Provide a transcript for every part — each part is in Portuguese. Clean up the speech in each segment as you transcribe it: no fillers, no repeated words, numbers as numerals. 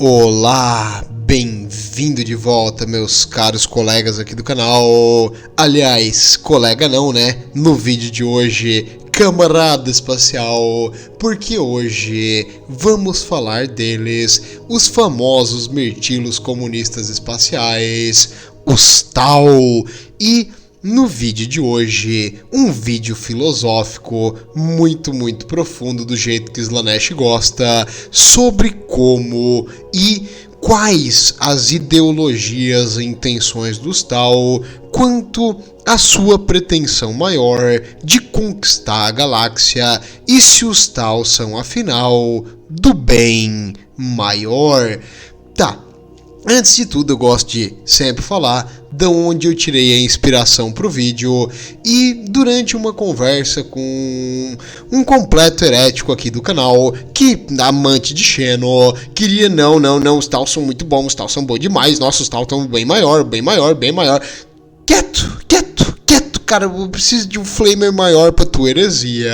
Olá, bem-vindo de volta, meus caros colegas aqui do canal. Aliás, colega não, né? No vídeo de hoje, camarada espacial, porque hoje vamos falar deles, os famosos mirtilos comunistas espaciais, os Tau. E no vídeo de hoje, um vídeo filosófico muito profundo, do jeito que Slanesh gosta, sobre como e quais as ideologias e intenções dos Tau, quanto a sua pretensão maior de conquistar a galáxia e se os Tau são afinal do bem maior. Tá. Antes de tudo, eu gosto de sempre falar de onde eu tirei a inspiração para o vídeo, e durante uma conversa com um completo herético aqui do canal, que, amante de Xeno, queria não, os Tau são muito bons, os Tau são bons demais, nossos Tau estão bem maior. Quieto, cara, eu preciso de um flamer maior pra tua heresia.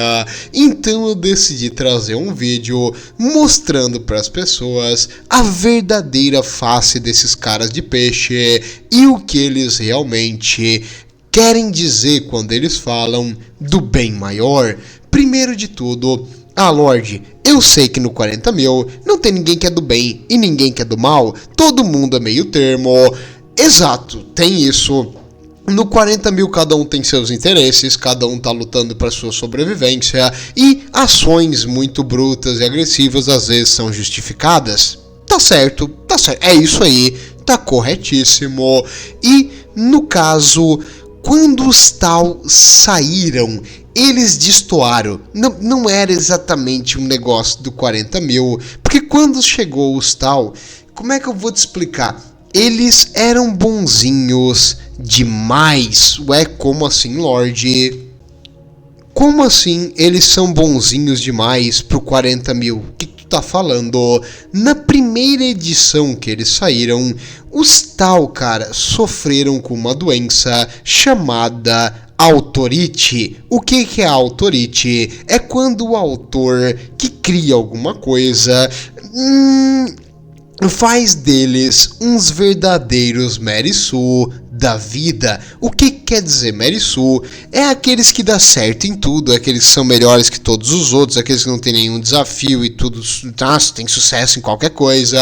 Então eu decidi trazer um vídeo mostrando para as pessoas a verdadeira face desses caras de peixe e o que eles realmente querem dizer quando eles falam do bem maior. Primeiro de tudo, Lorde, eu sei que no 40 mil não tem ninguém que é do bem e ninguém que é do mal, todo mundo é meio termo. Exato, tem isso. No 40 mil cada um tem seus interesses, cada um tá lutando para sua sobrevivência, e ações muito brutas e agressivas às vezes são justificadas. Tá certo, é isso aí, tá corretíssimo. E no caso, quando os Tau saíram, eles destoaram. Não era exatamente um negócio do 40 mil, porque quando chegou os Tau, como é que eu vou te explicar? Eles eram bonzinhos demais. Ué, como assim, Lorde? Como assim eles são bonzinhos demais pro 40 mil? O que tu tá falando? Na primeira edição que eles saíram, os Tau, cara, sofreram com uma doença chamada autorite. O que é autorite? É quando o autor que cria alguma coisa faz deles uns verdadeiros Mary Sue da vida. O que quer dizer Mary Sue? É aqueles que dá certo em tudo, aqueles que são melhores que todos os outros, aqueles que não tem nenhum desafio e tudo, tem sucesso em qualquer coisa.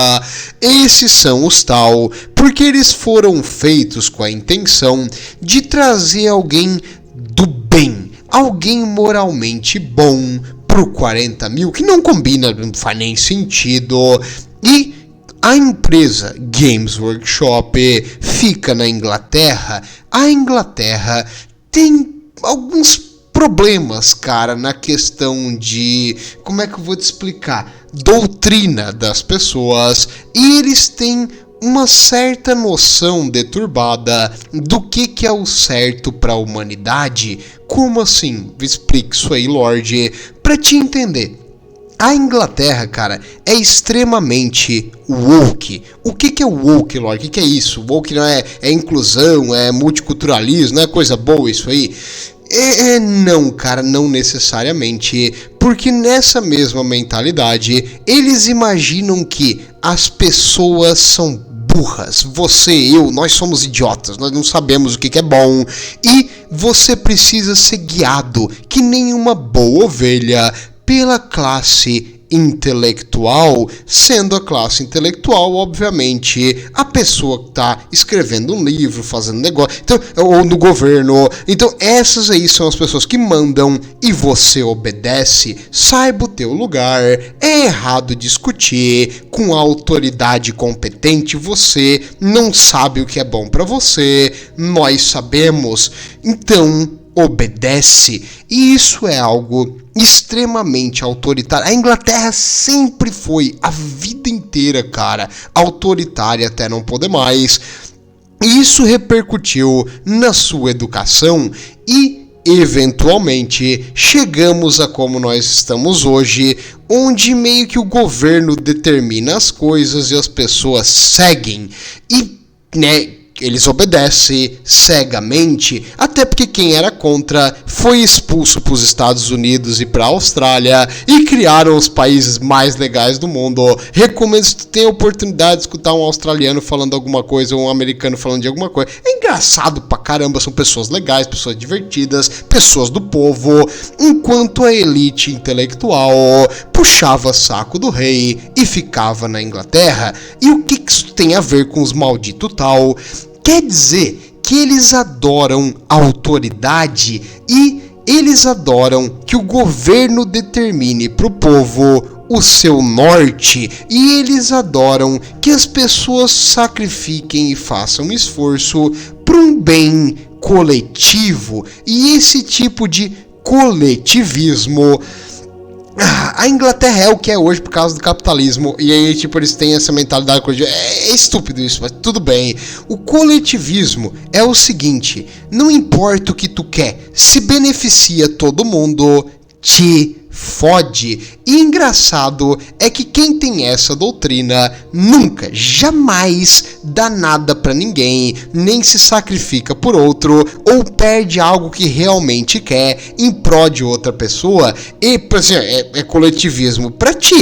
Esses são os Tau, porque eles foram feitos com a intenção de trazer alguém do bem, alguém moralmente bom pro 40 mil, que não combina, não faz nem sentido. E a empresa Games Workshop fica na Inglaterra. A Inglaterra tem alguns problemas, cara, na questão de, como é que eu vou te explicar, doutrina das pessoas, e eles têm uma certa noção deturbada do que é o certo para a humanidade. Como assim? Explique isso aí, Lorde, para te entender. A Inglaterra, cara, é extremamente woke. O que é woke, Lorde? O que é isso? Woke não é inclusão, é multiculturalismo, não é coisa boa isso aí? Não, cara, não necessariamente. Porque nessa mesma mentalidade, eles imaginam que as pessoas são burras. Você, eu, nós somos idiotas, nós não sabemos o que é bom. E você precisa ser guiado, que nem uma boa ovelha, pela classe intelectual, sendo a classe intelectual, obviamente, a pessoa que está escrevendo um livro, fazendo negócio, então, ou no governo. Então, essas aí são as pessoas que mandam e você obedece. Saiba o teu lugar. É errado discutir com a autoridade competente. Você não sabe o que é bom para você. Nós sabemos. Então, obedece. E isso é algo extremamente autoritário. A Inglaterra sempre foi, a vida inteira, cara, autoritária até não poder mais. E isso repercutiu na sua educação e, eventualmente, chegamos a como nós estamos hoje, onde meio que o governo determina as coisas e as pessoas seguem. E, né, eles obedecem cegamente, até porque quem era contra foi expulso para os Estados Unidos e para a Austrália e criaram os países mais legais do mundo. Recomendo, se tu tem a oportunidade de escutar um australiano falando alguma coisa ou um americano falando de alguma coisa. É engraçado pra caramba, são pessoas legais, pessoas divertidas, pessoas do povo, enquanto a elite intelectual puxava saco do rei e ficava na Inglaterra. E o que isso tem a ver com os malditos tal? Quer dizer que eles adoram a autoridade e eles adoram que o governo determine pro povo o seu norte, e eles adoram que as pessoas sacrifiquem e façam esforço para um bem coletivo. E esse tipo de coletivismo, a Inglaterra é o que é hoje por causa do capitalismo, e aí tipo eles têm essa mentalidade, é estúpido isso, mas tudo bem. O coletivismo é o seguinte: não importa o que tu quer, se beneficia todo mundo, te fode. E engraçado é que quem tem essa doutrina nunca, jamais dá nada pra ninguém, nem se sacrifica por outro, ou perde algo que realmente quer em prol de outra pessoa. E, por exemplo, é coletivismo pra ti,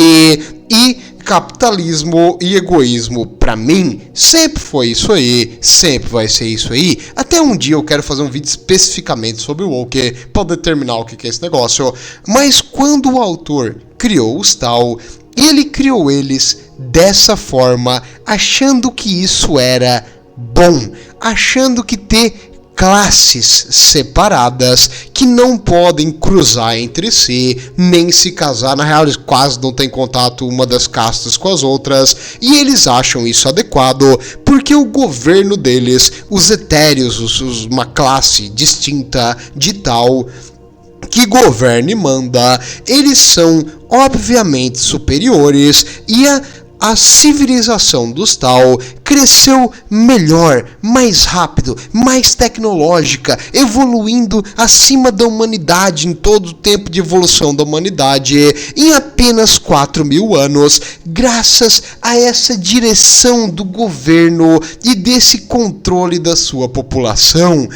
e capitalismo e egoísmo pra mim sempre foi isso aí, sempre vai ser isso aí. Até um dia eu quero fazer um vídeo especificamente sobre o woke para determinar o que é esse negócio. Mas quando o autor criou os tal, ele criou eles dessa forma, achando que isso era bom, achando que ter classes separadas que não podem cruzar entre si, nem se casar. Na real, eles quase não têm contato uma das castas com as outras, e eles acham isso adequado porque o governo deles, os etéreos, uma classe distinta de tal que governa e manda, eles são obviamente superiores, e a civilização dos tal cresceu melhor, mais rápido, mais tecnológica, evoluindo acima da humanidade em todo o tempo de evolução da humanidade, em apenas 4.000 anos, graças a essa direção do governo e desse controle da sua população.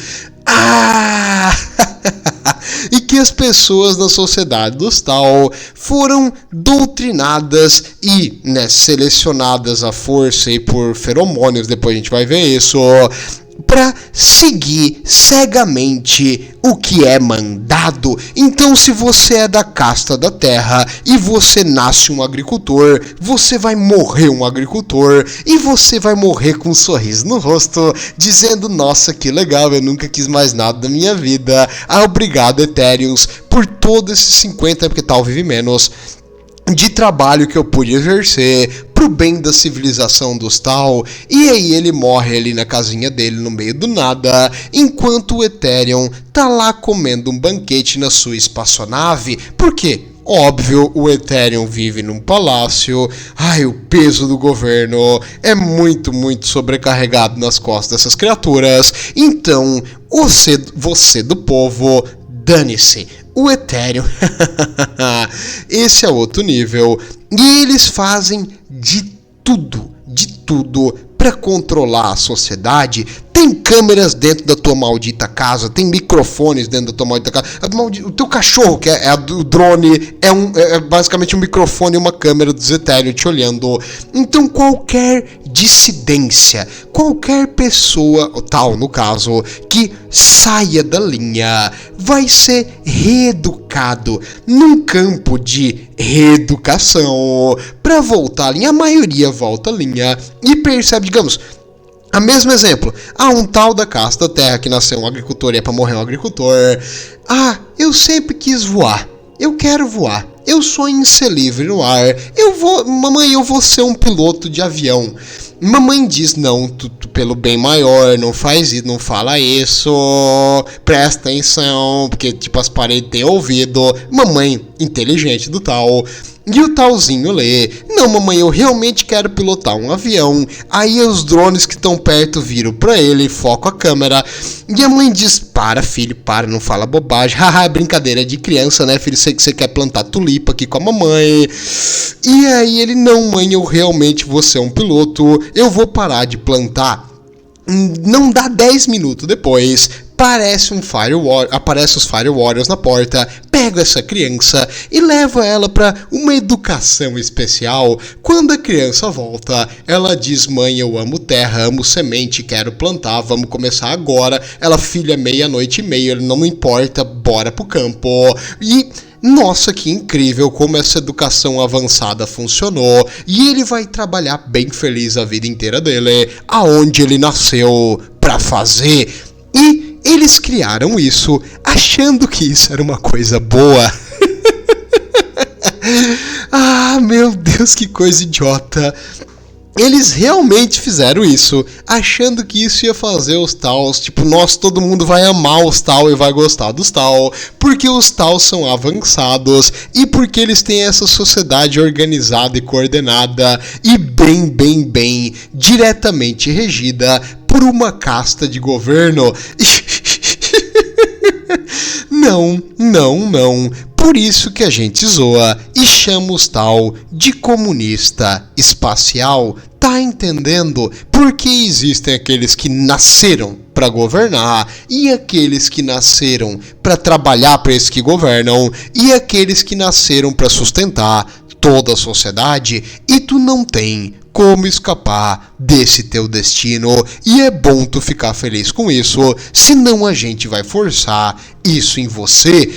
E que as pessoas na sociedade dos tal foram doutrinadas e, selecionadas à força e por feromônios, depois a gente vai ver isso, para seguir cegamente o que é mandado. Então, se você é da casta da terra e você nasce um agricultor, você vai morrer um agricultor, e você vai morrer com um sorriso no rosto, dizendo: nossa, que legal, eu nunca quis mais nada da minha vida. Obrigado, Ethereums, por todos esses 50, porque tal vive menos, de trabalho que eu pude exercer pro bem da civilização dos tal. E aí ele morre ali na casinha dele no meio do nada, enquanto o Ethereum tá lá comendo um banquete na sua espaçonave. Por quê? Óbvio, o Ethereum vive num palácio. O peso do governo é muito, muito sobrecarregado nas costas dessas criaturas. Então, você do povo, dane-se. O Ethereum, esse é outro nível, e eles fazem de tudo para controlar a sociedade. Tem câmeras dentro da tua maldita casa, tem microfones dentro da tua maldita casa. O teu cachorro, que é o drone, é basicamente um microfone e uma câmera dos Ethereum te olhando. Então qualquer dissidência, qualquer pessoa, tal no caso, que saia da linha, vai ser reeducado num campo de reeducação para voltar à linha. A maioria volta à linha e percebe, digamos, a mesmo exemplo, um tal da casta da terra que nasceu um agricultor e é pra morrer um agricultor. Eu sempre quis voar, eu quero voar, eu sonho em ser livre no ar, mamãe, eu vou ser um piloto de avião. Mamãe diz: não, tu pelo bem maior, não faz isso, não fala isso, presta atenção, porque tipo as paredes têm ouvido. Mamãe, inteligente do tal. E o talzinho lê: não, mamãe, eu realmente quero pilotar um avião. Aí os drones que estão perto viram pra ele, focam a câmera. E a mãe diz: para, filho, para, não fala bobagem. Haha, é brincadeira de criança, né, filho? Sei que você quer plantar tulipa aqui com a mamãe. E aí ele: não, mãe, eu realmente vou ser um piloto. Eu vou parar de plantar Não dá 10 minutos depois, aparece os Fire Warriors na porta, pega essa criança e leva ela para uma educação especial. Quando a criança volta, ela diz: mãe, eu amo terra, amo semente, quero plantar, vamos começar agora. Ela: filha, 00:30, não importa, bora pro campo. E nossa, que incrível como essa educação avançada funcionou. E ele vai trabalhar bem feliz a vida inteira dele, aonde ele nasceu pra fazer. E eles criaram isso achando que isso era uma coisa boa. Ah, meu Deus, que coisa idiota. Eles realmente fizeram isso, achando que isso ia fazer os Taos, tipo, nossa, todo mundo vai amar os Tao e vai gostar dos Tao, porque os Tao são avançados e porque eles têm essa sociedade organizada e coordenada e bem, diretamente regida por uma casta de governo. Não. Por isso que a gente zoa e chama os Tao de comunista espacial. Tá entendendo? Porque existem aqueles que nasceram para governar e aqueles que nasceram para trabalhar para esses que governam e aqueles que nasceram para sustentar toda a sociedade, e tu não tem como escapar desse teu destino, e é bom tu ficar feliz com isso, senão a gente vai forçar isso em você.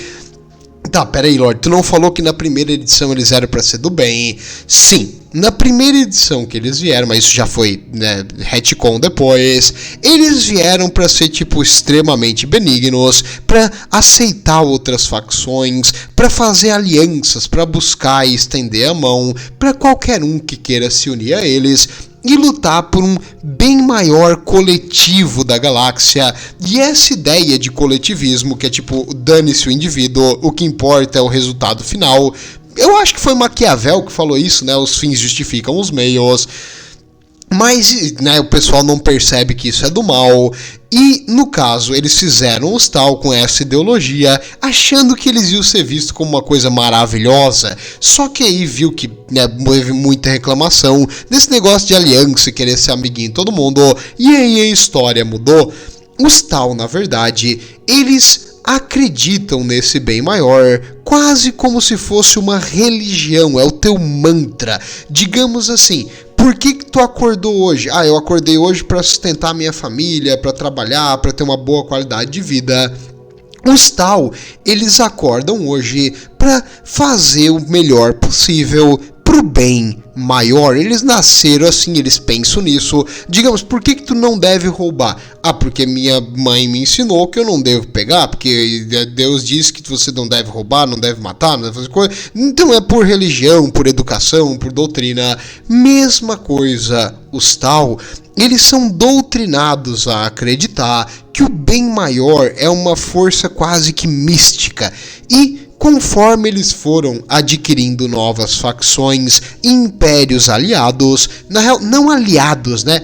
Tá, peraí, Lorde, tu não falou que na primeira edição eles eram pra ser do bem? Sim, na primeira edição que eles vieram, mas isso já foi, né, retcon depois, eles vieram pra ser, tipo, extremamente benignos, pra aceitar outras facções, pra fazer alianças, pra buscar e estender a mão pra qualquer um que queira se unir a eles e lutar por um bem maior coletivo da galáxia. E essa ideia de coletivismo, que é tipo, dane-se o indivíduo, o que importa é o resultado final. Eu acho que foi Maquiavel que falou isso, né? Os fins justificam os meios. Mas, né, o pessoal não percebe que isso é do mal. E, no caso, eles fizeram os Tao com essa ideologia, achando que eles iam ser vistos como uma coisa maravilhosa. Só que aí viu que, né, houve muita reclamação desse negócio de aliança e querer ser amiguinho de todo mundo. E aí a história mudou. Os Tao, na verdade, eles acreditam nesse bem maior, quase como se fosse uma religião, é o teu mantra. Digamos assim, por que tu acordou hoje? Ah, eu acordei hoje para sustentar minha família, para trabalhar, para ter uma boa qualidade de vida. Os Tao, eles acordam hoje para fazer o melhor possível pro bem maior. Eles nasceram assim, eles pensam nisso. Digamos, por que tu não deve roubar? Ah, porque minha mãe me ensinou que eu não devo pegar, porque Deus diz que você não deve roubar, não deve matar, não deve fazer coisa. Então é por religião, por educação, por doutrina. Mesma coisa, os Tao, eles são doutrinados a acreditar que o bem maior é uma força quase que mística. E conforme eles foram adquirindo novas facções e impérios aliados, na real, não aliados, né?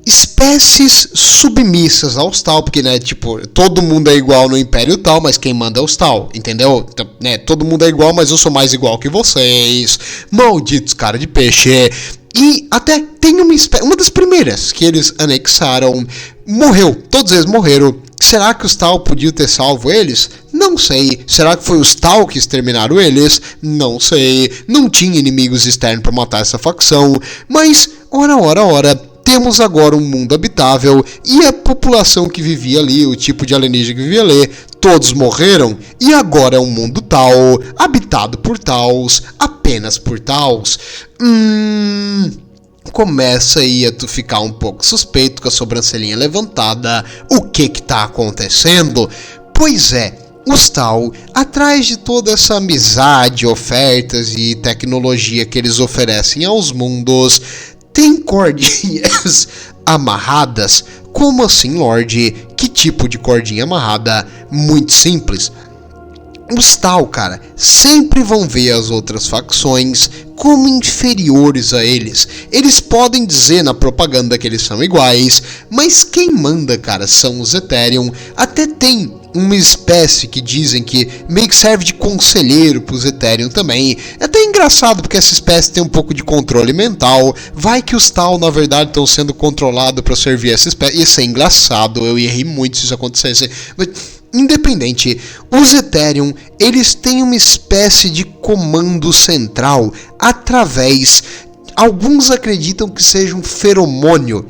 Espécies submissas aos Tao, porque, né, tipo, todo mundo é igual no Império Tao, mas quem manda é os Tao, entendeu? Então, né, todo mundo é igual, mas eu sou mais igual que vocês. Malditos cara de peixe. E até tem uma das primeiras que eles anexaram, morreu, todos eles morreram. Será que os Tao podiam ter salvo eles? Não sei. Será que foi os Tao que exterminaram eles? Não sei. Não tinha inimigos externos para matar essa facção. Mas, ora, temos agora um mundo habitável e a população que vivia ali, o tipo de alienígena que vivia ali, todos morreram e agora é um mundo Tao, habitado por Taos, apenas por Taos. Começa aí a tu ficar um pouco suspeito com a sobrancelhinha levantada. O que tá acontecendo? Pois é, os Tao, atrás de toda essa amizade, ofertas e tecnologia que eles oferecem aos mundos, tem cordinhas amarradas. Como assim, Lorde? Que tipo de cordinha amarrada? Muito simples. Os Tao, cara, sempre vão ver as outras facções como inferiores a eles. Eles podem dizer na propaganda que eles são iguais, mas quem manda, cara, são os Ethereum. Até tem uma espécie que dizem que meio que serve de conselheiro pros Ethereum também. É até engraçado engraçado, porque essa espécie tem um pouco de controle mental. Vai que os Tal, na verdade, estão sendo controlados para servir essa espécie. Ia ser engraçado, eu ia rir muito se isso acontecesse. Mas, independente, os Ethereum, eles têm uma espécie de comando central através... Alguns acreditam que seja um feromônio,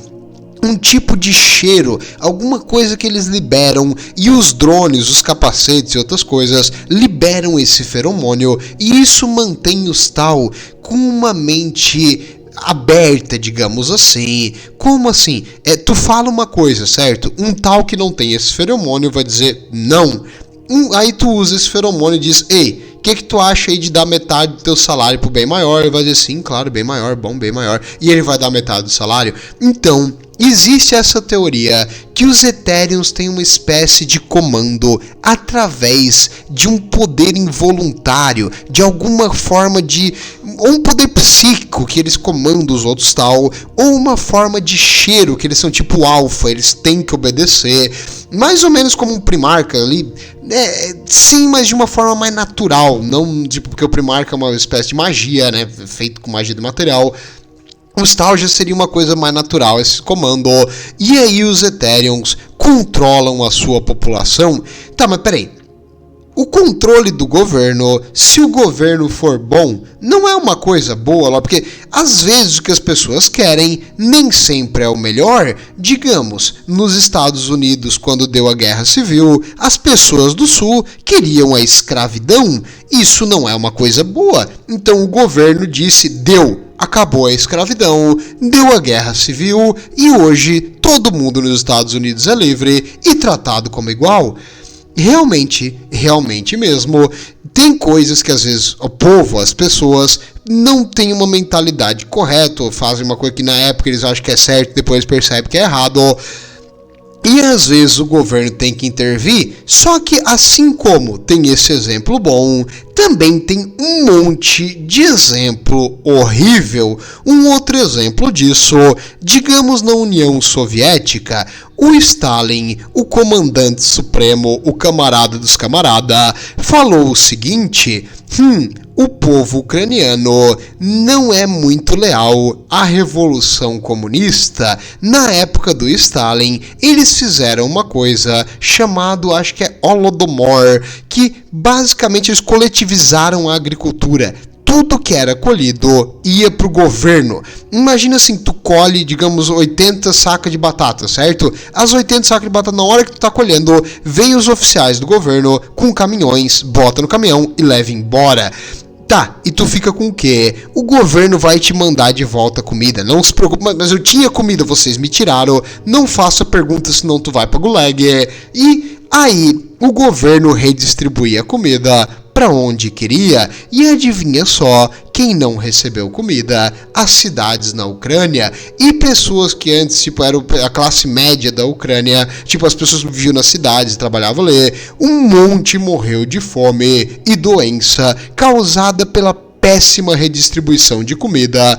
um tipo de cheiro, alguma coisa que eles liberam, e os drones, os capacetes e outras coisas liberam esse feromônio, e isso mantém os Tal com uma mente aberta, digamos assim. Como assim? Tu fala uma coisa, certo? Um Tal que não tem esse feromônio vai dizer não. Aí tu usa esse feromônio e diz, ei, o que tu acha aí de dar metade do teu salário pro bem maior? Ele vai dizer, sim, claro, bem maior, bom, bem maior. E ele vai dar metade do salário. Então, existe essa teoria que os Ethereums têm uma espécie de comando através de um poder involuntário, de alguma forma de... ou um poder psíquico que eles comandam os outros Tal, ou uma forma de cheiro que eles são tipo alfa, eles têm que obedecer, mais ou menos como um Primarca ali. Sim, mas de uma forma mais natural, não tipo, porque o Primarca é uma espécie de magia, né, feito com magia de material. Os Tal já seria uma coisa mais natural, esse comando. E aí os Ethereums controlam a sua população. Tá, mas peraí. O controle do governo, se o governo for bom, não é uma coisa boa lá, porque às vezes o que as pessoas querem nem sempre é o melhor. Digamos, nos Estados Unidos, quando deu a Guerra Civil, as pessoas do Sul queriam a escravidão. Isso não é uma coisa boa. Então o governo disse, acabou a escravidão, deu a Guerra Civil e hoje todo mundo nos Estados Unidos é livre e tratado como igual. Realmente mesmo, tem coisas que às vezes o povo, as pessoas, não têm uma mentalidade correta, ou fazem uma coisa que na época eles acham que é certo e depois percebem que é errado. E às vezes o governo tem que intervir, só que assim como tem esse exemplo bom, também tem um monte de exemplo horrível. Um outro exemplo disso, digamos na União Soviética, o Stalin, o comandante supremo, o camarada dos camarada, falou o seguinte, o povo ucraniano não é muito leal à Revolução Comunista. Na época do Stalin, eles fizeram uma coisa chamada, acho que é Holodomor, que basicamente eles coletivizaram a agricultura. Tudo que era colhido ia pro governo. Imagina assim, tu colhe, digamos, 80 sacas de batata, certo? As 80 sacas de batata, na hora que tu tá colhendo, vem os oficiais do governo com caminhões, bota no caminhão e leva embora. Tá, e tu fica com o quê? O governo vai te mandar de volta comida. Não se preocupe, mas eu tinha comida, vocês me tiraram. Não faça perguntas, senão tu vai pra gulag. E aí, o governo redistribuía a comida para onde queria, e adivinha só quem não recebeu comida? As cidades na Ucrânia e pessoas que antes tipo eram a classe média da Ucrânia, tipo as pessoas que viviam nas cidades e trabalhavam ali, um monte morreu de fome e doença causada pela péssima redistribuição de comida.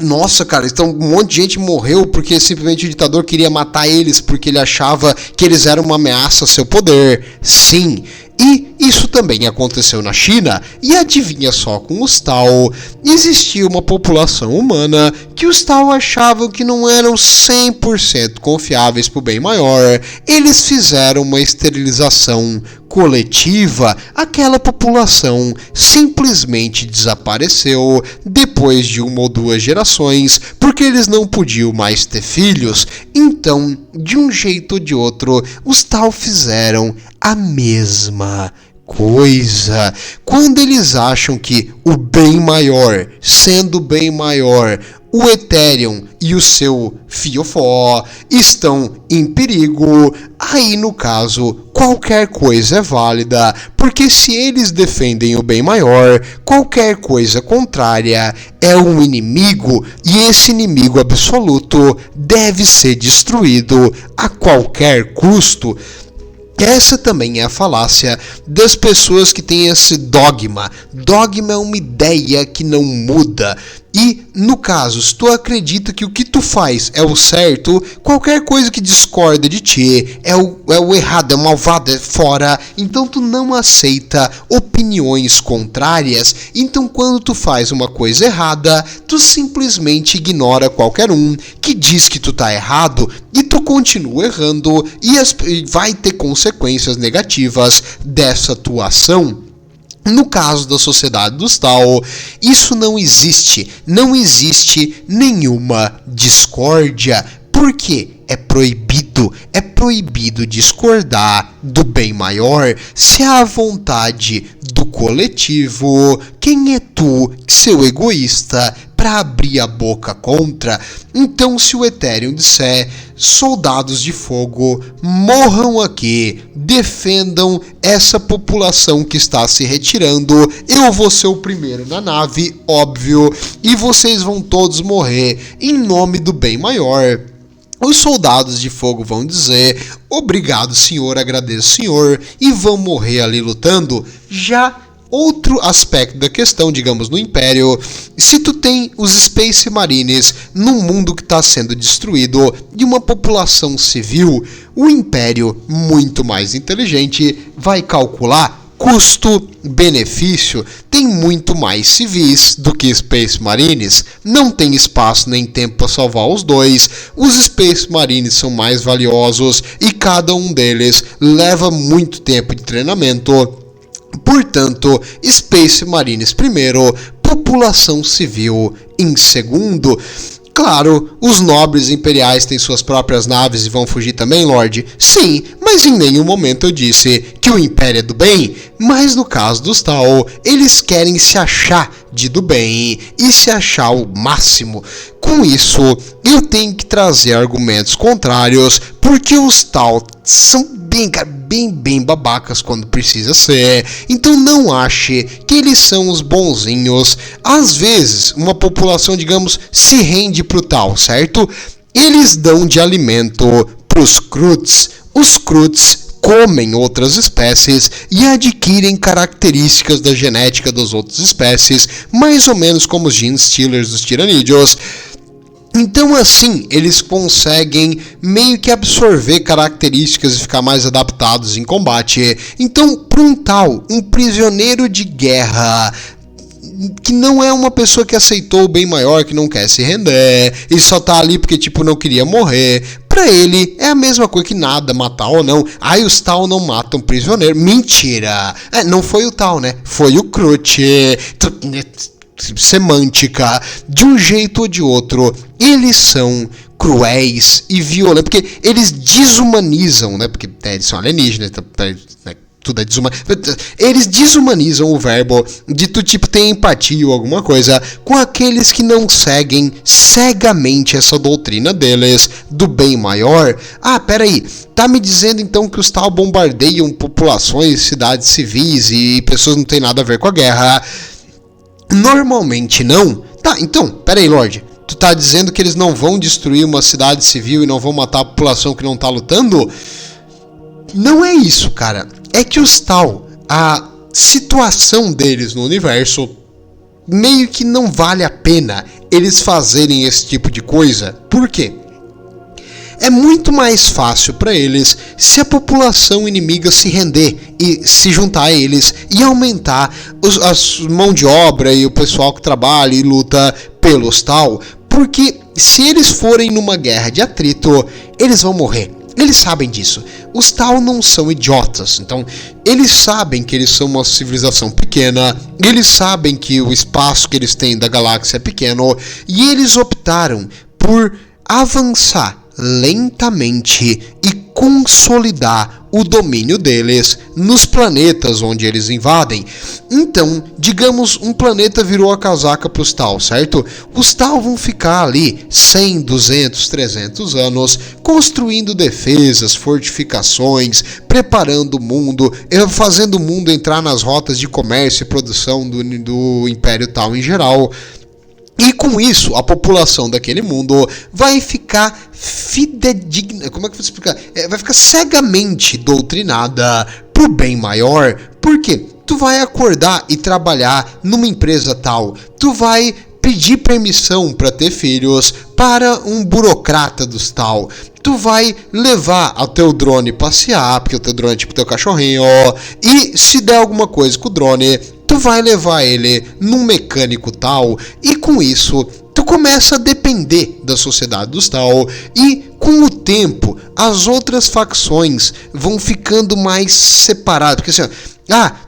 Nossa, cara, então um monte de gente morreu porque simplesmente o ditador queria matar eles porque ele achava que eles eram uma ameaça ao seu poder. Sim, e isso também aconteceu na China, e adivinha só, com os Tal, existia uma população humana que os Tal achavam que não eram 100% confiáveis para o bem maior. Eles fizeram uma esterilização coletiva, aquela população simplesmente desapareceu depois de uma ou duas gerações, porque eles não podiam mais ter filhos. Então, de um jeito ou de outro, os Tal fizeram a mesma coisa. Quando eles acham que o bem maior, sendo bem maior, o Ethereum e o seu fiofó estão em perigo, aí no caso qualquer coisa é válida, porque se eles defendem o bem maior, qualquer coisa contrária é um inimigo, e esse inimigo absoluto deve ser destruído a qualquer custo. Essa também é a falácia das pessoas que têm esse dogma. Dogma é uma ideia que não muda. E, no caso, se tu acredita que o que tu faz é o certo, qualquer coisa que discorda de ti é o errado, é o malvado, é fora. Então tu não aceita opiniões contrárias. Então quando tu faz uma coisa errada, tu simplesmente ignora qualquer um que diz que tu tá errado e tu continua errando e vai ter consequências negativas dessa tua ação. No caso da sociedade dos Tao, isso não existe. Não existe nenhuma discórdia. Por quê? É proibido discordar do bem maior se é a vontade do coletivo. Quem é tu, seu egoísta, para abrir a boca contra? Então, se o Ethereum disser: soldados de fogo, morram aqui, defendam essa população que está se retirando, eu vou ser o primeiro na nave, óbvio, e vocês vão todos morrer em nome do bem maior. Os soldados de fogo vão dizer: obrigado, senhor, agradeço, senhor, e vão morrer ali lutando. Já outro aspecto da questão, digamos, no Império, se tu tem os Space Marines num mundo que está sendo destruído e uma população civil, o Império, muito mais inteligente, vai calcular custo-benefício. Tem muito mais civis do que Space Marines, não tem espaço nem tempo para salvar os dois, os Space Marines são mais valiosos e cada um deles leva muito tempo de treinamento. Portanto, Space Marines primeiro, população civil em segundo. Claro, os nobres imperiais têm suas próprias naves e vão fugir também, Lorde? Sim, mas em nenhum momento eu disse que o Império é do bem. Mas no caso dos Tao, eles querem se achar de do bem e se achar o máximo. Com isso, eu tenho que trazer argumentos contrários, porque os Tao são bem babacas quando precisa ser. Então não ache que eles são os bonzinhos. Às vezes, uma população, digamos, se rende pro tal, certo? Eles dão de alimento pros Kroots. Os Kroots comem outras espécies e adquirem características da genética das outras espécies, mais ou menos como os Gene Stealers dos Tiranídeos. Então assim, eles conseguem meio que absorver características e ficar mais adaptados em combate. Então, para um tal, um prisioneiro de guerra, que não é uma pessoa que aceitou o bem maior, que não quer se render, e só tá ali porque tipo não queria morrer, pra ele é a mesma coisa que nada, matar ou não. Aí os Tao não matam prisioneiro. Mentira! Não foi o Tao, né? Foi o Kroot. Semântica, de um jeito ou de outro, eles são cruéis e violentos, porque eles desumanizam, né? Porque eles são alienígenas, né? Tudo é desumano. Eles desumanizam o verbo de tu tipo ter empatia ou alguma coisa com aqueles que não seguem cegamente essa doutrina deles do bem maior. Ah, peraí, tá me dizendo então que os Tao bombardeiam populações, cidades civis e pessoas não têm nada a ver com a guerra? Normalmente não. Tá, então, peraí, Lorde. Tu tá dizendo que eles não vão destruir uma cidade civil e não vão matar a população que não tá lutando? Não é isso, cara. É que os Tao, a situação deles no universo, meio que não vale a pena eles fazerem esse tipo de coisa. Por quê? É muito mais fácil para eles se a população inimiga se render e se juntar a eles e aumentar as mão de obra e o pessoal que trabalha e luta pelos Tao, porque se eles forem numa guerra de atrito, eles vão morrer. Eles sabem disso. Os Tao não são idiotas, então eles sabem que eles são uma civilização pequena, eles sabem que o espaço que eles têm da galáxia é pequeno, e eles optaram por avançar lentamente e consolidar o domínio deles nos planetas onde eles invadem. Então, digamos, um planeta virou a casaca para os Tao, certo? Os Tao vão ficar ali 100, 200, 300 anos construindo defesas, fortificações, preparando o mundo, fazendo o mundo entrar nas rotas de comércio e produção do Império Tao em geral. E com isso, a população daquele mundo vai ficar fidedigna, como é que eu vou explicar? Vai ficar cegamente doutrinada pro bem maior. Por quê? Tu vai acordar e trabalhar numa empresa tal. Tu vai pedir permissão para ter filhos para um burocrata dos tal. Tu vai levar o teu drone passear, porque o teu drone é tipo teu cachorrinho, e se der alguma coisa com o drone, tu vai levar ele num mecânico tal, e com isso tu começa a depender da sociedade dos tal, e com o tempo as outras facções vão ficando mais separadas, porque assim,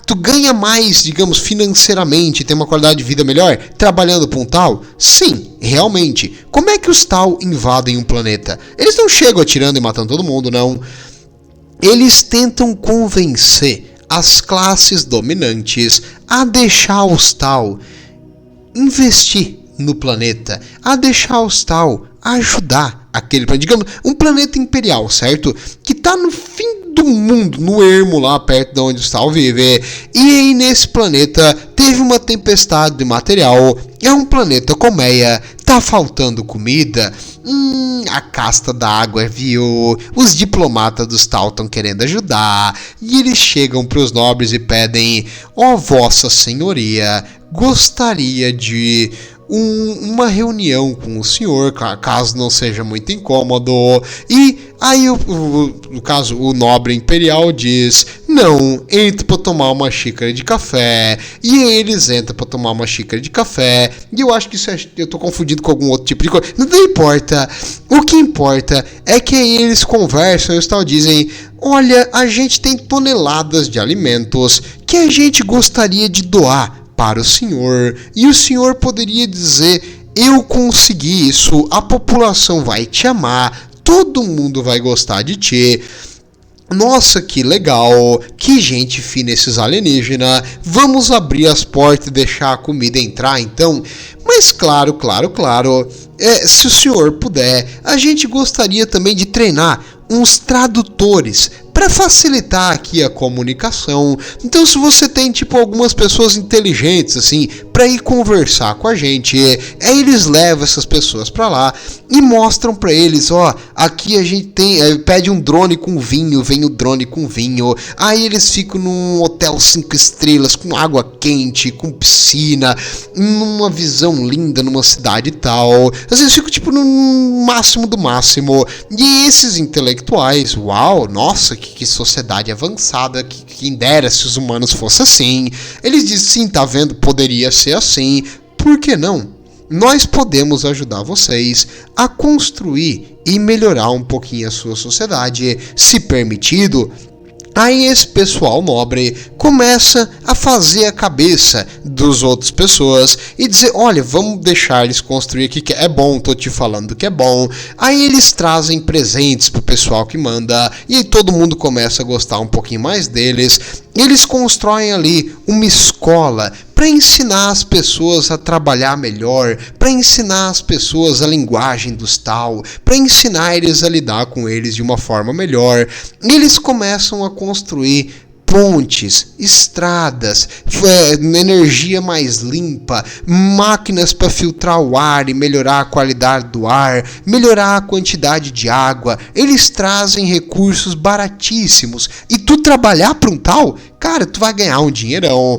tu ganha mais, digamos, financeiramente, tem uma qualidade de vida melhor trabalhando para um tal? Sim, realmente. Como é que os tal invadem um planeta? Eles não chegam atirando e matando todo mundo, não. Eles tentam convencer as classes dominantes a deixar os tal investir no planeta, a deixar os tal ajudar aquele planeta, digamos, um planeta imperial, certo? Que tá no fim do mundo, no ermo lá perto de onde o tal vive. E aí nesse planeta teve uma tempestade de material, é um planeta colmeia, tá faltando comida, a casta d'água, viu? Os diplomatas dos tal estão querendo ajudar, e eles chegam pros nobres e pedem: ó, vossa senhoria, gostaria de uma reunião com o senhor, caso não seja muito incômodo. E aí, no caso, o nobre imperial diz: não, entra para tomar uma xícara de café. E aí eles entram para tomar uma xícara de café. E eu acho que isso eu tô confundido com algum outro tipo de coisa. Não importa. O que importa é que aí eles conversam e os tal dizem: olha, a gente tem toneladas de alimentos que a gente gostaria de doar para o senhor, e o senhor poderia dizer: eu consegui isso, a população vai te amar, todo mundo vai gostar de ti. Nossa, que legal, que gente fina esses alienígenas, vamos abrir as portas e deixar a comida entrar então? Mas claro, se o senhor puder, a gente gostaria também de treinar uns tradutores para facilitar aqui a comunicação. Então, se você tem tipo algumas pessoas inteligentes assim para ir conversar com a gente, aí eles levam essas pessoas para lá e mostram para eles: ó, aqui a gente tem, pede um drone com vinho, vem o drone com vinho. Aí eles ficam num hotel 5 estrelas com água quente, com piscina, numa visão linda numa cidade tal. Às vezes ficam tipo no máximo do máximo. E esses intelectuais, uau, nossa, que sociedade avançada, que quem dera se os humanos fossem assim. Eles dizem: sim, tá vendo, poderia ser assim, por que não? Nós podemos ajudar vocês a construir e melhorar um pouquinho a sua sociedade, se permitido. Aí esse pessoal nobre começa a fazer a cabeça dos outras pessoas e dizer: olha, vamos deixar eles construir aqui, que é bom, tô te falando que é bom. Aí eles trazem presentes pro pessoal que manda, e aí todo mundo começa a gostar um pouquinho mais deles. Eles constroem ali uma escola para ensinar as pessoas a trabalhar melhor, para ensinar as pessoas a linguagem dos tal, para ensinar eles a lidar com eles de uma forma melhor. Eles começam a construir pontes, estradas, energia mais limpa, máquinas para filtrar o ar e melhorar a qualidade do ar, melhorar a quantidade de água. Eles trazem recursos baratíssimos. E tu trabalhar para um tal, cara, tu vai ganhar um dinheirão.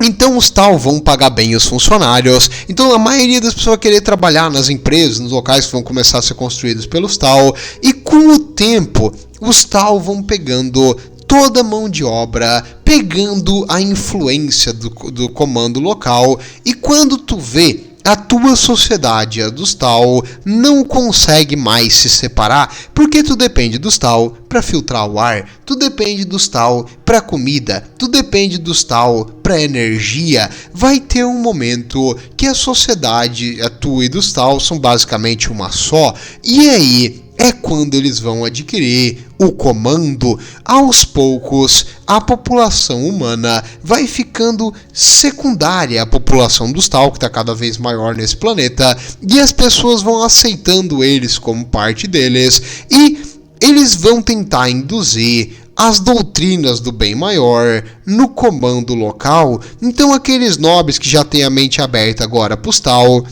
Então os tal vão pagar bem os funcionários. Então a maioria das pessoas vai querer trabalhar nas empresas, nos locais que vão começar a ser construídos pelos tal. E com o tempo, os tal vão pegando toda a mão de obra, pegando a influência do comando local. E quando tu vê, a tua sociedade, a dos tal, não consegue mais se separar, porque tu depende dos tal para filtrar o ar, tu depende dos tal para comida, tu depende dos tal para energia. Vai ter um momento que a sociedade, a tua e dos tal, são basicamente uma só, e aí é quando eles vão adquirir o comando. Aos poucos, a população humana vai ficando secundária à população dos tal, que está cada vez maior nesse planeta, e as pessoas vão aceitando eles como parte deles, e eles vão tentar induzir as doutrinas do bem maior no comando local. Então aqueles nobres que já têm a mente aberta agora para os tal,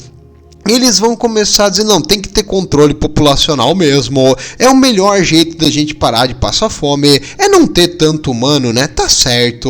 eles vão começar a dizer, não, tem que ter controle populacional mesmo, é o melhor jeito da gente parar de passar fome, é não ter tanto humano, né, tá certo,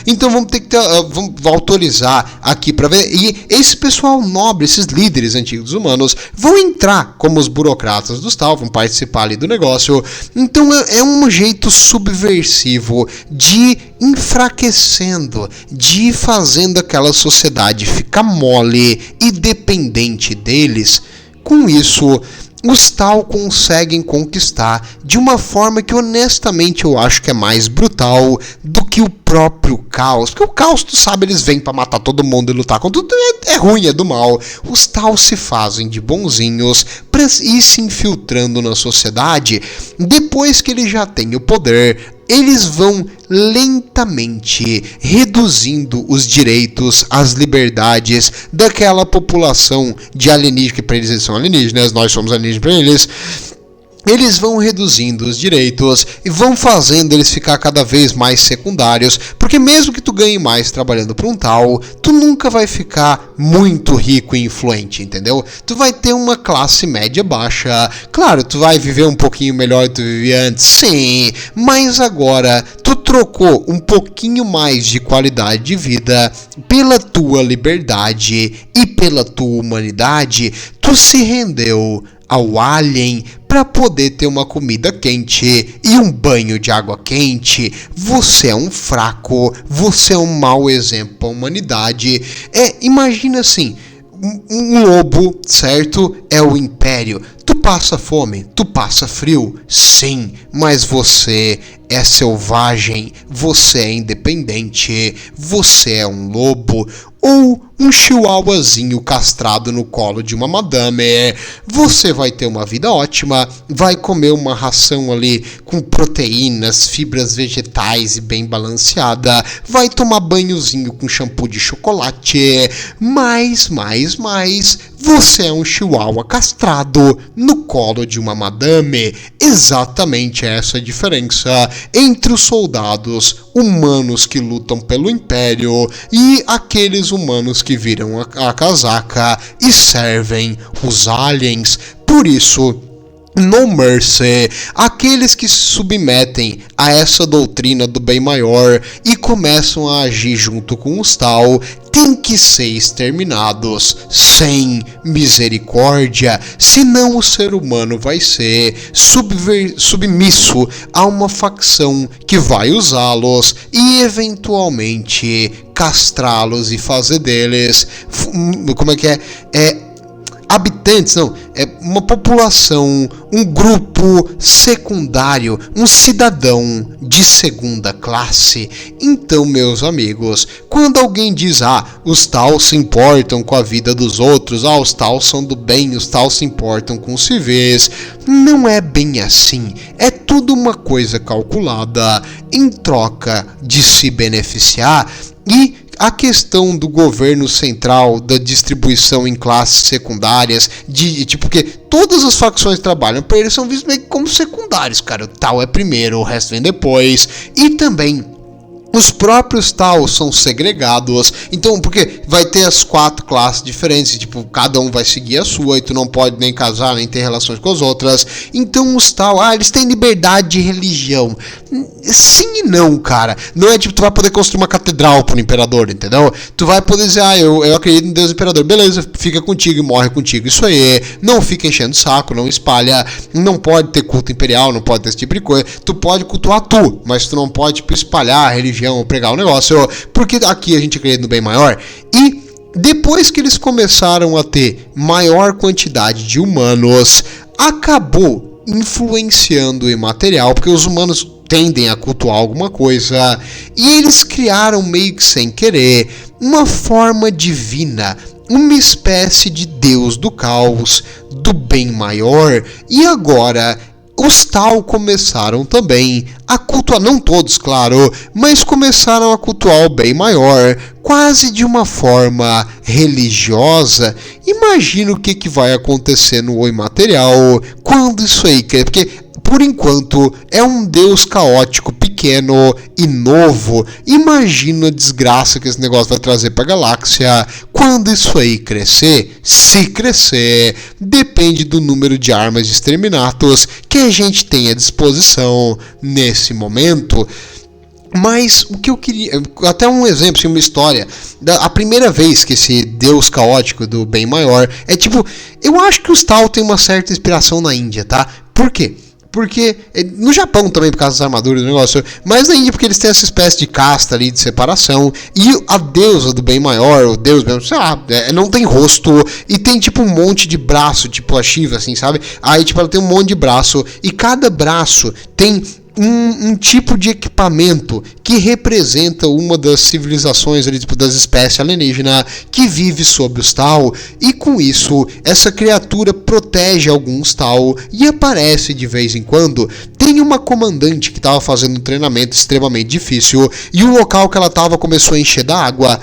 então vamos ter que vamos autorizar aqui para ver, e esse pessoal nobre, esses líderes antigos dos humanos, vão entrar como os burocratas dos tal, vão participar ali do negócio, então é um jeito subversivo de enfraquecendo, de ir fazendo aquela sociedade ficar mole e dependente deles. Com isso, os tal conseguem conquistar de uma forma que honestamente eu acho que é mais brutal do que o próprio caos. Porque o caos, tu sabe, eles vêm pra matar todo mundo e lutar com tudo, é ruim, é do mal. Os tal se fazem de bonzinhos pra ir se infiltrando na sociedade. Depois que eles já têm o poder, eles vão lentamente reduzindo os direitos, as liberdades daquela população de alienígenas, que para eles são alienígenas, nós somos alienígenas para eles. Eles vão reduzindo os direitos e vão fazendo eles ficar cada vez mais secundários, porque mesmo que tu ganhe mais trabalhando para um tal, tu nunca vai ficar muito rico e influente, entendeu? Tu vai ter uma classe média baixa, claro, tu vai viver um pouquinho melhor do que tu vivia antes, sim, mas agora tu trocou um pouquinho mais de qualidade de vida pela tua liberdade e pela tua humanidade, tu se rendeu ao alien para poder ter uma comida quente e um banho de água quente. Você é um fraco, você é um mau exemplo para a humanidade. Imagina assim, um lobo, certo? É o império. Tu passa fome, tu passa frio, sim, mas você é selvagem, você é independente, você é um lobo ou um chihuahuazinho castrado no colo de uma madame. Você vai ter uma vida ótima, vai comer uma ração ali com proteínas, fibras vegetais e bem balanceada, vai tomar banhozinho com shampoo de chocolate, mas, você é um chihuahua castrado no colo de uma madame. Exatamente essa a diferença entre os soldados humanos que lutam pelo império e aqueles humanos que viram a casaca e servem os aliens. Por isso, no mercy, aqueles que se submetem a essa doutrina do bem maior e começam a agir junto com os tal, têm que ser exterminados sem misericórdia, senão o ser humano vai ser submisso a uma facção que vai usá-los e eventualmente castrá-los e fazer deles, habitantes, não, é uma população, um grupo secundário, um cidadão de segunda classe. Então, meus amigos, quando alguém diz, os tal se importam com a vida dos outros, os tal são do bem, os tal se importam com os civis, não é bem assim. É tudo uma coisa calculada em troca de se beneficiar. E a questão do governo central, da distribuição em classes secundárias, porque todas as facções trabalham para eles, são vistos meio que como secundários, cara. O tal é primeiro, o resto vem depois. E também os próprios tal são segregados, então, porque vai ter as 4 classes diferentes, tipo, cada um vai seguir a sua, e tu não pode nem casar, nem ter relações com as outras. Então os tal, eles têm liberdade de religião. Sim e não, cara. Não é tipo, tu vai poder construir uma catedral pro imperador, entendeu? Tu vai poder dizer, eu acredito em Deus imperador. Beleza, fica contigo e morre contigo. Isso aí, não fica enchendo o saco, não espalha, não pode ter culto imperial, não pode ter esse tipo de coisa. Tu pode cultuar tu, mas tu não pode, tipo, espalhar a religião ou pregar o negócio, porque aqui a gente acredita no bem maior. E depois que eles começaram a ter maior quantidade de humanos, acabou influenciando o imaterial, porque os humanos tendem a cultuar alguma coisa, e eles criaram meio que sem querer uma forma divina, uma espécie de deus do caos, do bem maior, e agora os tal começaram também a cultuar, não todos, claro, mas começaram a cultuar o bem maior, quase de uma forma religiosa. Imagina o que vai acontecer no imaterial quando isso aí, porque por enquanto, é um deus caótico pequeno e novo. Imagina a desgraça que esse negócio vai trazer pra galáxia quando isso aí crescer. Se crescer, depende do número de armas de exterminatos que a gente tem à disposição nesse momento. Mas o que eu queria, até um exemplo, uma história, a primeira vez que esse deus caótico do bem maior, é tipo, eu acho que os Tau tem uma certa inspiração na Índia, tá? Por quê? Porque, no Japão também por causa das armaduras do negócio, mas na Índia porque eles têm essa espécie de casta ali de separação, e a deusa do bem maior, o deus mesmo, sei lá, não tem rosto, e tem tipo um monte de braço, tipo a Shiva, assim, sabe? Aí tipo ela tem um monte de braço, e cada braço tem um tipo de equipamento que representa uma das civilizações ali, tipo, das espécies alienígenas que vive sob os Tau, e com isso essa criatura protege alguns Tau e aparece de vez em quando. Tem uma comandante que estava fazendo um treinamento extremamente difícil e o local que ela estava começou a encher d'água.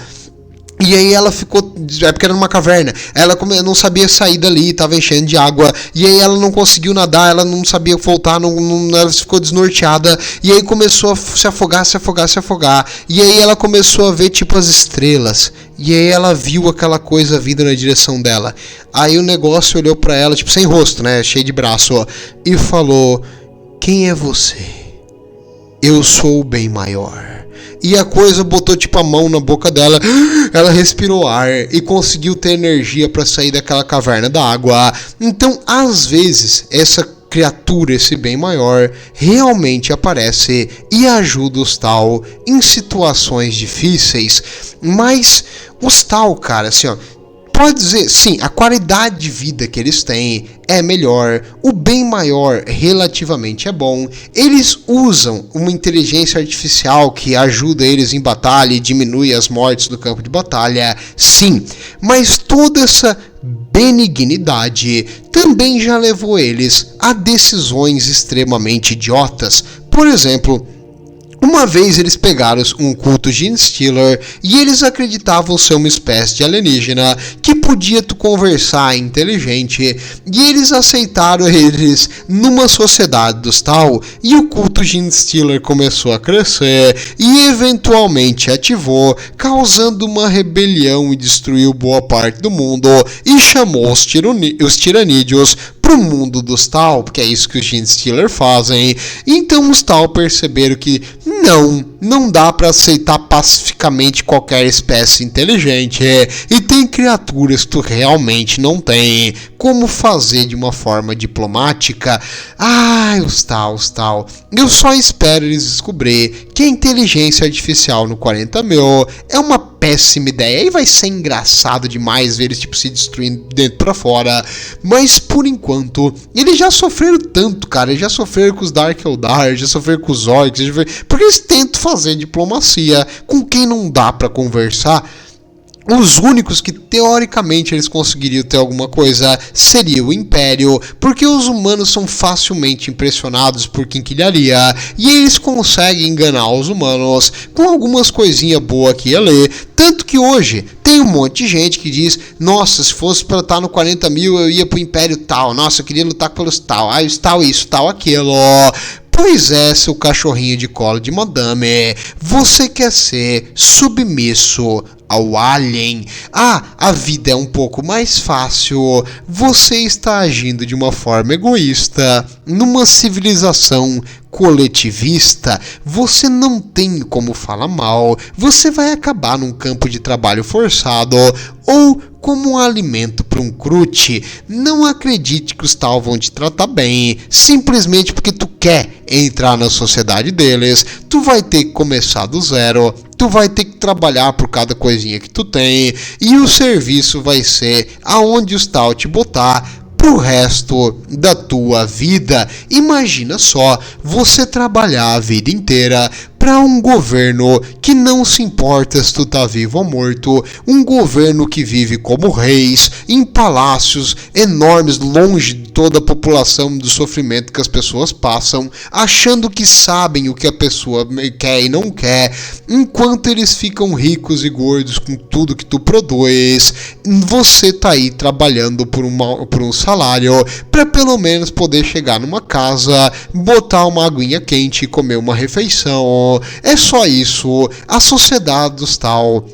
E aí ela ficou, é porque era numa caverna, ela não sabia sair dali, tava enchendo de água, e aí ela não conseguiu nadar, ela não sabia voltar, ela ficou desnorteada, e aí começou a se afogar, e aí ela começou a ver tipo as estrelas, e aí ela viu aquela coisa vindo na direção dela. Aí o negócio olhou pra ela, tipo sem rosto, né, cheio de braço, ó, e falou: quem é você? Eu sou o bem maior. E a coisa botou tipo a mão na boca dela, ela respirou ar e conseguiu ter energia para sair daquela caverna da água. Então, às vezes, essa criatura, esse bem maior, realmente aparece e ajuda os Tau em situações difíceis. Mas os Tau, cara, assim, ó, pode dizer, sim, a qualidade de vida que eles têm é melhor, o bem maior relativamente é bom, eles usam uma inteligência artificial que ajuda eles em batalha e diminui as mortes do campo de batalha, sim, mas toda essa benignidade também já levou eles a decisões extremamente idiotas. Por exemplo, uma vez eles pegaram um culto Genestealer e eles acreditavam ser uma espécie de alienígena que podia conversar inteligente, e eles aceitaram eles numa sociedade dos Tau, e o culto Genestealer começou a crescer e eventualmente ativou, causando uma rebelião e destruiu boa parte do mundo e chamou os tiranídeos pro mundo dos Tau, porque é isso que os Genestealer fazem. Então os Tau perceberam que não dá para aceitar pacificamente qualquer espécie inteligente, e tem criaturas que tu realmente não tem como fazer de uma forma diplomática. Os Tau. Eu só espero eles descobrir que a inteligência artificial no 40.000 é uma péssima ideia, e vai ser engraçado demais ver eles tipo se destruindo dentro pra fora, mas por enquanto eles já sofreram tanto, cara, eles já sofreram com os Dark Eldar, já sofreram com os Orcs, porque eles tentam fazer diplomacia com quem não dá pra conversar. Os únicos que teoricamente eles conseguiriam ter alguma coisa seria o Império, porque os humanos são facilmente impressionados por quinquilharia e eles conseguem enganar os humanos com algumas coisinhas boas aqui e ali. Tanto que hoje tem um monte de gente que diz: nossa, se fosse para estar no 40.000 eu ia pro Império tal, nossa, eu queria lutar pelos tal, os tal isso, tal aquilo. Pois é, seu cachorrinho de colo de madame, você quer ser submisso ao alien? A vida é um pouco mais fácil, você está agindo de uma forma egoísta, numa civilização coletivista, você não tem como falar mal, você vai acabar num campo de trabalho forçado ou como um alimento para um crute. Não acredite que os Tau vão te tratar bem, simplesmente porque tu quer entrar na sociedade deles. Tu vai ter que começar do zero, tu vai ter que trabalhar por cada coisinha que tu tem, e o serviço vai ser aonde os Tau te botar pro resto da tua vida. Imagina só, você trabalhar a vida inteira para um governo que não se importa se tu tá vivo ou morto, um governo que vive como reis, em palácios enormes, longe de toda a população, do sofrimento que as pessoas passam, achando que sabem o que a pessoa quer e não quer, enquanto eles ficam ricos e gordos com tudo que tu produz, você tá aí trabalhando por um salário para pelo menos poder chegar numa casa, botar uma aguinha quente e comer uma refeição. É só isso. A sociedade dos tal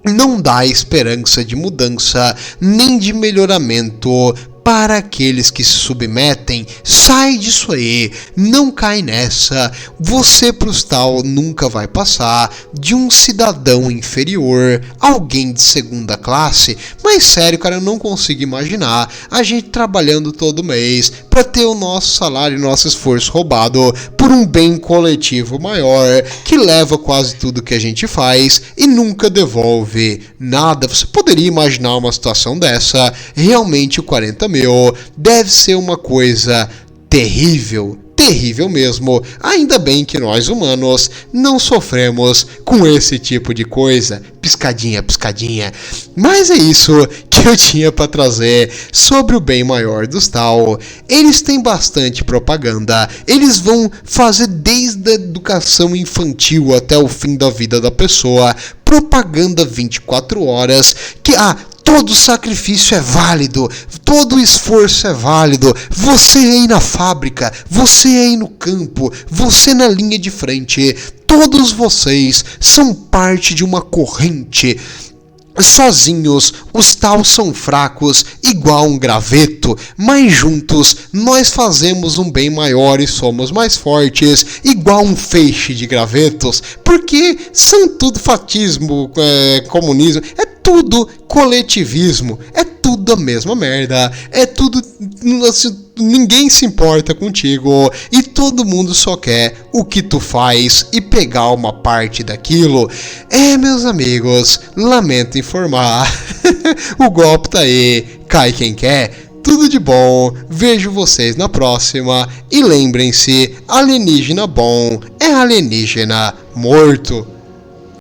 não dá esperança de mudança nem de melhoramento para aqueles que se submetem. Sai disso aí, não cai nessa. Você pros tal nunca vai passar de um cidadão inferior, alguém de segunda classe. Mas sério, cara, eu não consigo imaginar a gente trabalhando todo mês para ter o nosso salário e nosso esforço roubado por um bem coletivo maior que leva quase tudo que a gente faz e nunca devolve nada. Você poderia imaginar uma situação dessa? Realmente o 40 mil deve ser uma coisa terrível. Terrível mesmo. Ainda bem que nós humanos não sofremos com esse tipo de coisa. Piscadinha, piscadinha. Mas é isso que eu tinha para trazer sobre o bem maior dos tal. Eles têm bastante propaganda. Eles vão fazer desde a educação infantil até o fim da vida da pessoa. Propaganda 24 horas que todo sacrifício é válido, todo esforço é válido. Você aí na fábrica, você aí no campo, você na linha de frente, todos vocês são parte de uma corrente. Sozinhos, os tal são fracos, igual um graveto, mas juntos nós fazemos um bem maior e somos mais fortes, igual um feixe de gravetos, porque são tudo fatismo, comunismo, é tudo coletivismo, é tudo a mesma merda, é tudo, assim, ninguém se importa contigo e todo mundo só quer o que tu faz e pegar uma parte daquilo. Meus amigos, lamento informar, o golpe tá aí, cai quem quer. Tudo de bom, vejo vocês na próxima e lembrem-se, alienígena bom é alienígena morto.